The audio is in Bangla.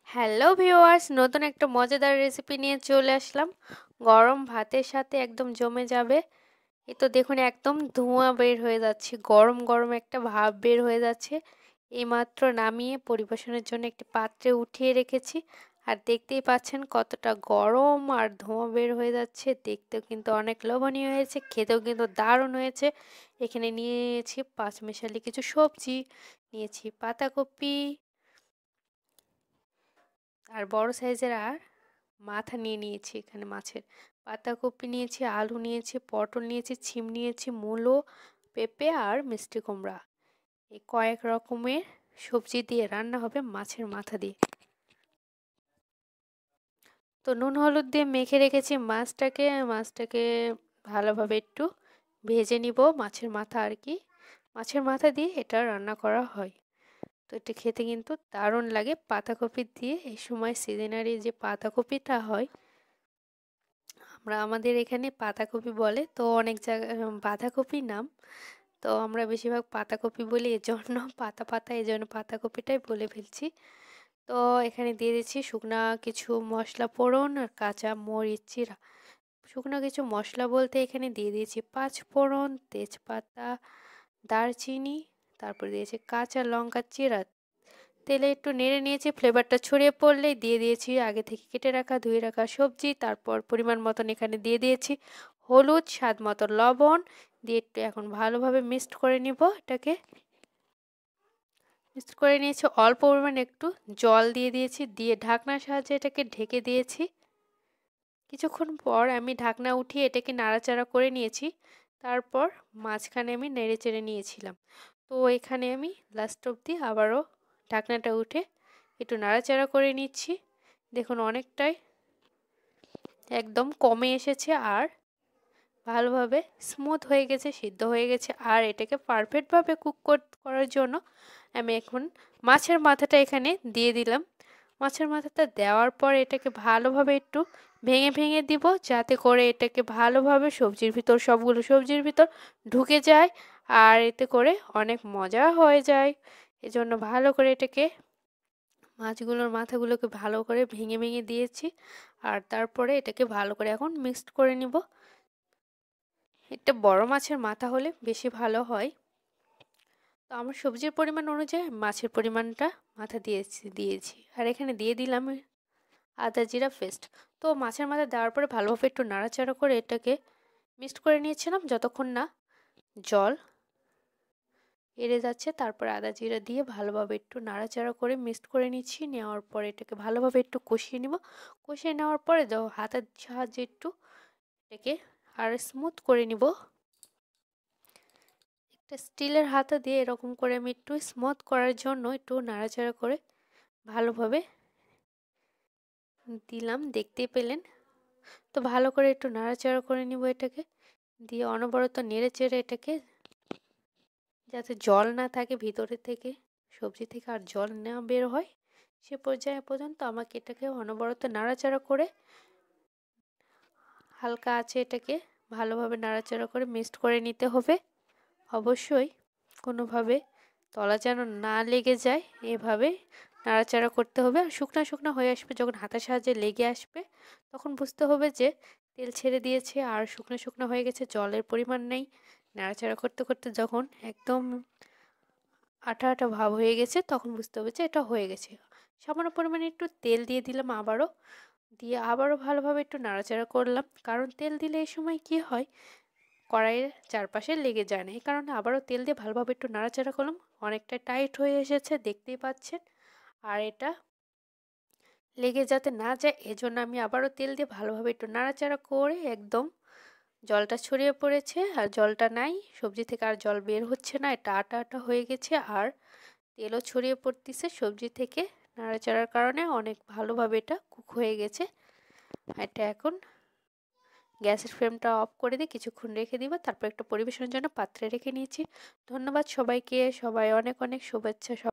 হ্যালো ভিউয়ার্স, নতুন একটা মজাদার রেসিপি নিয়ে চলে আসলাম। গরম ভাতের সাথে একদম জমে যাবে। এই তো দেখুন, একদম ধোঁয়া বের হয়ে যাচ্ছে, গরম গরম একটা ভাপ বের হয়ে যাচ্ছে। এইমাত্র নামিয়ে পরিবেশনের জন্য একটি পাত্রে উঠিয়ে রেখেছি। আর দেখতেই পাচ্ছেন কতটা গরম আর ধোঁয়া বের হয়ে যাচ্ছে। দেখতেও কিন্তু অনেক লোভনীয় হয়েছে, খেতেও কিন্তু দারুণ হয়েছে। এখানে নিয়েছি পাঁচমিশালি কিছু সবজি, নিয়েছি পাতাকপি আর বড় সাইজের মাথা নিয়ে নিয়েছি। এখানে মাছের পাতাকপি নিয়েছি, আলু নিয়েছি, পটল নিয়েছি, ছিম নিয়েছি, মূলো, পেঁপে আর মিষ্টি কুমড়া। এই কয়েক রকমের সবজি দিয়ে রান্না হবে মাছের মাথা দিয়ে। তো নুন হলুদ দিয়ে মেখে রেখেছি মাছটাকে ভালোভাবে একটু ভেজে নিব। মাছের মাথা আর কি, মাছের মাথা দিয়ে এটা রান্না করা হয়। তো এটা খেতে কিন্তু দারুণ লাগে পাতাকপি দিয়ে। এই সময় সিজনারি যে পাতাকপিটা হয়, আমাদের এখানে পাতাকপি বলে, তো অনেক জায়গায় বাঁধাকপি নাম। তো আমরা বেশিরভাগ পাতাকপি বলি, এজন্য পাতা পাতা, এজন্য পাতাকপিটাই বলে ফেলছি। তো এখানে দিয়ে দিচ্ছি শুকনা কিছু মশলা ফোড়ন আর কাঁচা মরিচ চিরা। শুকনো কিছু মশলা বলতে এখানে দিয়ে দিয়েছি পাঁচ ফোড়ন, তেজপাতা, দারচিনি, তারপর দিয়েছি কাঁচা লঙ্কা চিরা। তেলে একটু নেড়ে নিয়েছি, ফ্লেভারটা ছড়িয়ে পড়লেই দিয়ে দিয়েছি আগে থেকে কেটে রাখা ধুয়ে রাখা সবজি। তারপর পরিমাণ মতন এখানে দিয়ে দিয়েছি হলুদ, স্বাদ মতো লবণ দিয়ে একটু এখন ভালোভাবে মিক্সড করে নিব। এটাকে মিক্সড করে নিয়েছি, অল্প পরিমাণে একটু জল দিয়ে দিয়েছি, দিয়ে ঢাকনার সাহায্যে এটাকে ঢেকে দিয়েছি। কিছুক্ষণ পর আমি ঢাকনা উঠিয়ে এটাকে নাড়াচাড়া করে নিয়েছি। তারপর মাঝখানে আমি নেড়ে চেড়ে নিয়েছিলাম। তো এখানে আমি লাস্ট অবধি আবারও ঢাকনাটা উঠে একটু নাড়াচাড়া করে নিচ্ছি। দেখুন অনেকটাই একদম কমে এসেছে আর ভালোভাবে স্মুথ হয়ে গেছে, সিদ্ধ হয়ে গেছে। আর এটাকে পারফেক্টভাবে কুক করার জন্য আমি এখন মাছের মাথাটা এখানে দিয়ে দিলাম। মাছের মাথাটা দেওয়ার পর এটাকে ভালোভাবে একটু ভেঙে ভেঙে দিব, যাতে করে এটাকে ভালোভাবে সবগুলো সবজির ভিতর ঢুকে যায় আর এতে করে অনেক মজা হয়ে যায়। এজন্য ভালো করে এটাকে মাছগুলোর মাথাগুলোকে ভালো করে ভেঙে ভেঙে দিয়েছি। আর তারপরে এটাকে ভালো করে এখন মিক্সড করে নিব। একটা বড় মাছের মাথা হলে বেশি ভালো হয়। তো আমার সবজির পরিমাণ অনুযায়ী মাছের পরিমাণটা মাথা দিয়েছি। আর এখানে দিয়ে দিলাম আদা জিরা পেস্ট। তো মাছের মাথা দেওয়ার পরে ভালোভাবে একটু নাড়াচাড়া করে এটাকে মিক্সড করে নিয়েছিলাম যতক্ষণ না জল এড়ে যাচ্ছে। তারপর আদা জিরা দিয়ে ভালোভাবে একটু নাড়াচাড়া করে মিক্সড করে নিচ্ছি। নেওয়ার পরে এটাকে ভালোভাবে একটু কষিয়ে নিব। কষিয়ে নেওয়ার পরে হাতের সাহায্যে একটু এটাকে আর স্মুথ করে নিব। একটা স্টিলের হাতা দিয়ে এরকম করে আমি একটু স্মুথ করার জন্য একটু নাড়াচাড়া করে ভালোভাবে দিলাম, দেখতেই পেলেন। তো ভালো করে একটু নাড়াচাড়া করে নিব এটাকে, দিয়ে অনবরত নেড়ে চেড়ে এটাকে যাতে জল না থাকে ভিতরে থেকে, সবজি থেকে আর জল না বের হয়, সে পর্যায়ে পর্যন্ত আমাকে এটাকে অনবরত নাড়াচাড়া করে হালকা আছে এটাকে ভালোভাবে নাড়াচাড়া করে মিক্সড করে নিতে হবে। অবশ্যই কোনোভাবে তলা যেন না লেগে যায়, এভাবে নাড়াচাড়া করতে হবে। আর শুকনা শুকনা হয়ে আসবে, যখন হাতের সাহায্যে লেগে আসবে তখন বুঝতে হবে যে তেল ছেড়ে দিয়েছে আর শুকনো শুকনো হয়ে গেছে, জলের পরিমাণ নেই। নাড়াচাড়া করতে করতে যখন একদম আঠা আঠা ভাব হয়ে গেছে তখন বুঝতে হবে যে এটা হয়ে গেছে। সামান্য পরিমাণে একটু তেল দিয়ে দিলাম আবারও, দিয়ে আবারও ভালোভাবে একটু নাড়াচাড়া করলাম, কারণ তেল দিলে এই সময় কি হয়, কড়াইয়ের চারপাশে লেগে যায় না। এই কারণে আবারও তেল দিয়ে ভালোভাবে একটু নাড়াচাড়া করলাম। অনেকটা টাইট হয়ে এসেছে, দেখতেই পাচ্ছেন। আর এটা লেগে যাতে না যায় এজন্য আমি আবারও তেল দিয়ে ভালোভাবে একটু নাড়াচাড়া করে একদম জলটা ছড়িয়ে পড়েছে আর জলটা নাই, সবজি থেকে আর জল বের হচ্ছে না, এটা আটা আটা হয়ে গেছে আর তেলও ছড়িয়ে পড়তেছে সবজি থেকে। নাড়াচাড়ার কারণে অনেক ভালোভাবে এটা কুক হয়ে গেছে। এটা এখন গ্যাসের ফ্লেমটা অফ করে দিয়ে কিছুক্ষণ রেখে দিব, তারপর একটা পরিবেশনের জন্য পাত্রে রেখে নিয়েছি। ধন্যবাদ সবাইকে, সবাই অনেক অনেক শুভেচ্ছা।